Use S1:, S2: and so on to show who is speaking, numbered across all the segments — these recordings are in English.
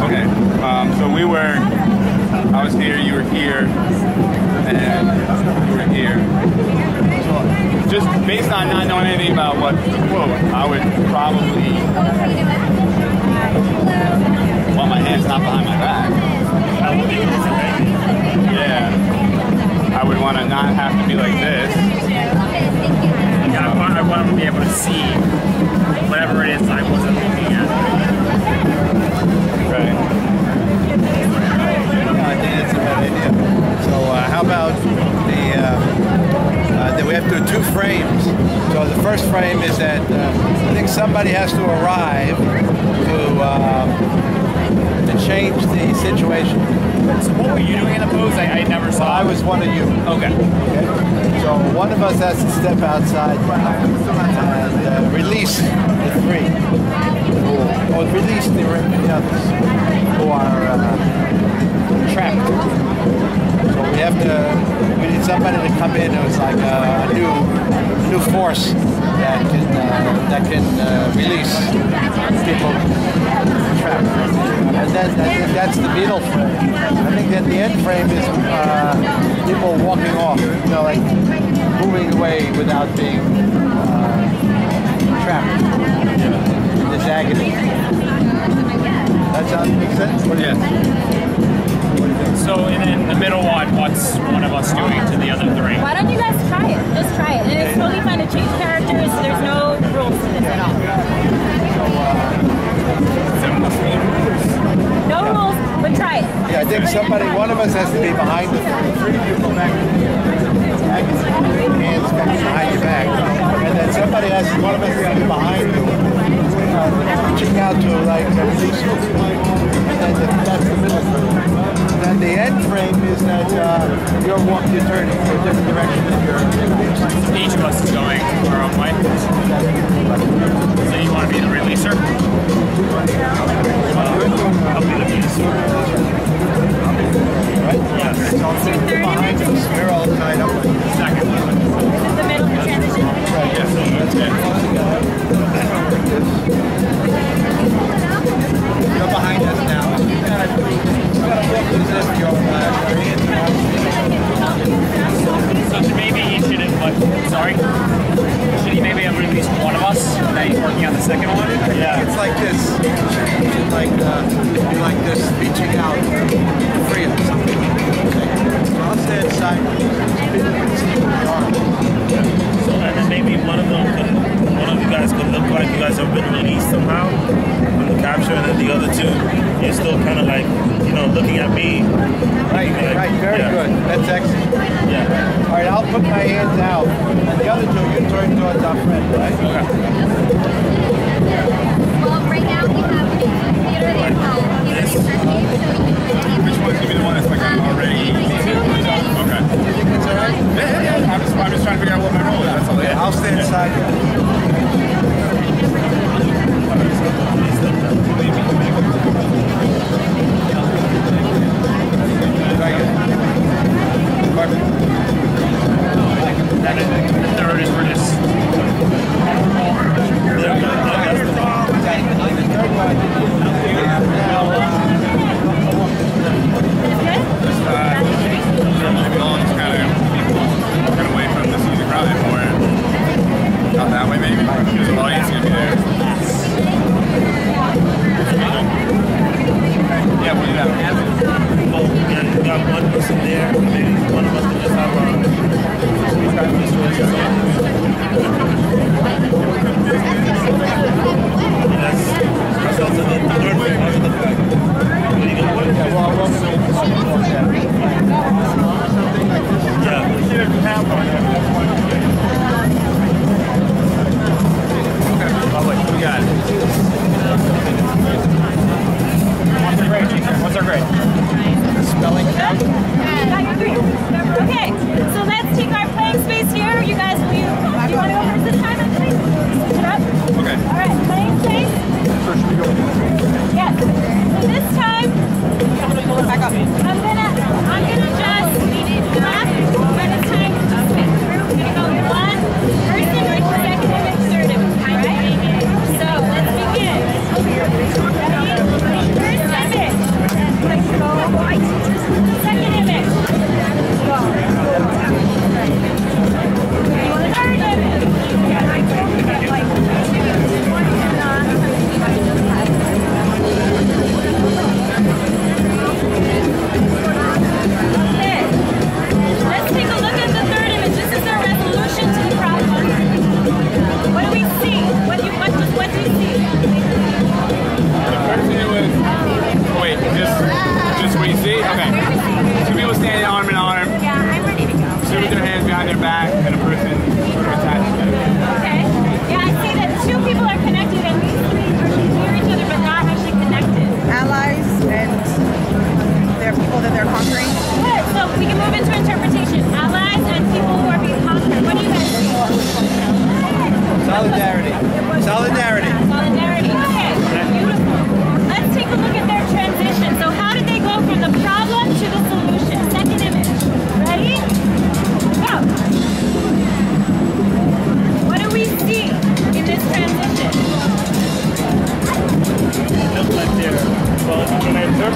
S1: Okay. So I was here, you were here, and you were here. So just based on not knowing anything about what the quote, I would probably want my hands not behind my back. Yeah. I would want to not have to be like this.
S2: Yeah, I want to be able to see whatever it is I wasn't looking at.
S3: Right. I think that's a bad idea. So how about that we have to do 2 frames. So the first frame is that I think somebody has to arrive to change the situation.
S2: So what were you doing in the pose? I never saw.
S3: I was one of you.
S2: Okay.
S3: So one of us has to step outside and release the 3. Or release the others who are trapped. So we need somebody to come in who's like a new force that can release people trapped. And then I think that's the middle frame. I think that the end frame is people walking off, like moving away without being trapped in this agony. That sounds make sense? What do you think?
S2: So in the middle one, what's one of us doing to the other 3?
S4: Why don't you guys try it? Just try it. And it's totally fun to change characters. There's no rules to this at all. No rules, but try it.
S3: Yeah, I think one of us has to be behind the 3 people back. Hands behind your back. And then one of us has to be behind you, reaching out to like release you. And then that's the middle frame. And the end frame is that you're turning in a different direction than
S2: Each of us is going our own way. So you want to be the releaser? I'll be the releaser.
S3: Right?
S2: Yes.
S3: So behind us, we're all tied up.
S2: Second.
S4: The middle transition.
S3: Right.
S2: Yes. That's good.
S3: You're behind us now.
S2: So maybe he shouldn't, sorry? Should he maybe have released one of us? Now he's working on the second one?
S3: Yeah. It's like this. It's like, be like this, reaching out, free of something. So I'll stand sideways.
S5: So, and then maybe one of you guys could look like you guys have been released somehow from the capture, and then the other 2, you're still kind of like, looking at me.
S3: Right, very good. That's excellent.
S5: Yeah.
S3: All right, I'll put my hands out, and the other 2 you turn towards our friend, right?
S5: Okay.
S4: Well, right now we have theater and
S1: Which one's gonna be the one that's like already? Okay.
S3: You think that's all right?
S1: Yeah. I'm just trying to figure out what my role is. That's all.
S3: Yeah, I'll stand aside.
S2: And then the 3rd is for this.
S1: Kind of away from the season, probably more out that way, maybe. Because the audience is gonna be there. Yeah, what do you have?
S5: Oh, yeah, you got one person there, maybe one of us can just have that's also the 3rd frame. How do you look like? What are you gonna put? Yeah.
S1: Okay, lovely. What we got?
S2: What's our grade?
S1: Spelling count?
S4: Yeah,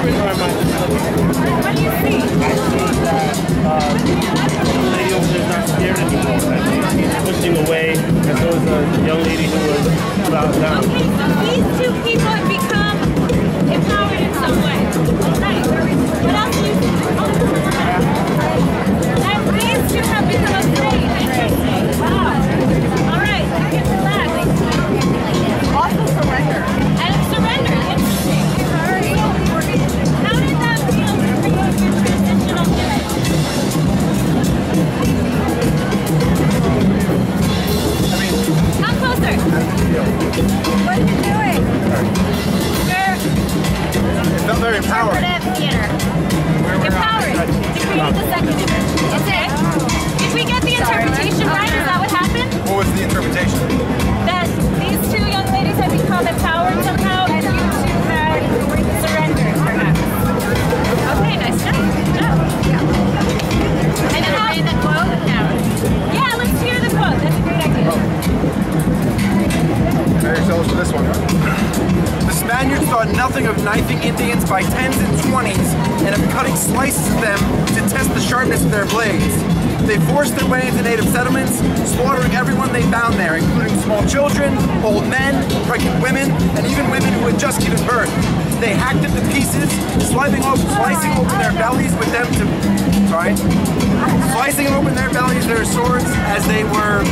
S4: What do you see?
S5: I see that the lady over there is not scared anymore. She's pushing away, and there was a young lady who was bowed down.
S4: Okay, so these two people have become empowered in some way. Right. What else do you see? And these two have become afraid. Interesting. Wow. All right, you can relax. Also surrender. And surrender. Interesting. How did that feel for you in your transitional period? Come closer. What are you doing?
S3: It felt very empowering.
S4: Theater. Empowering. To create the second dimension. Okay. Did we get the interpretation right? Is that what happened?
S3: What was the interpretation?
S4: That these two young ladies had become empowered somehow and you two had surrendered, perhaps. Okay, nice job. Good job. And then how? The quote? Yeah, let's hear the quote. That's a great idea.
S3: Very close to this one. The Spaniards thought nothing of knifing Indians by 10s and 20s and of cutting slices of them to test the sharpness of their blades. They forced their way into native settlements, slaughtering everyone they found there, including small children, old men, pregnant women, and even women who had just given birth. They hacked them to pieces, slicing open their bellies with them to... Slicing open their bellies, their swords, as they were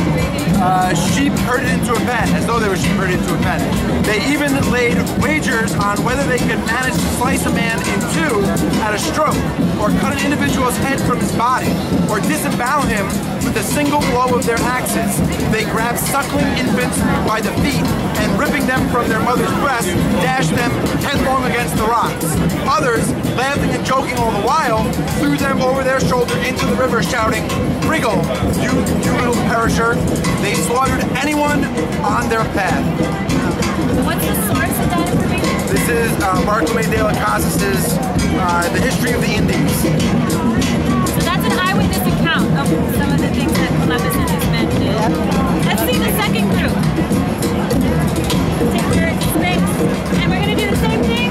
S3: sheep herded into a pen, as though they were sheep herded into a pen. They even laid wagers on whether they could manage to slice a man in two at a stroke, or cut an individual's head from his body, or disembowel him with a single blow of their axes. They grabbed suckling infants by the feet and, ripping them from their mother's breast, dashed them headlong against the rocks. Others, laughing and joking all the while, threw them over their shoulder into the river, shouting, "Wriggle, you little perisher." They slaughtered anyone on their path.
S4: What's the source of that information?
S3: This is Bartolomé de las Casas' The History of the Indies.
S4: So that's an eyewitness account of some of the things that Columbus and his men did. Let's see the second group. Take your space. And we're going to do the same thing.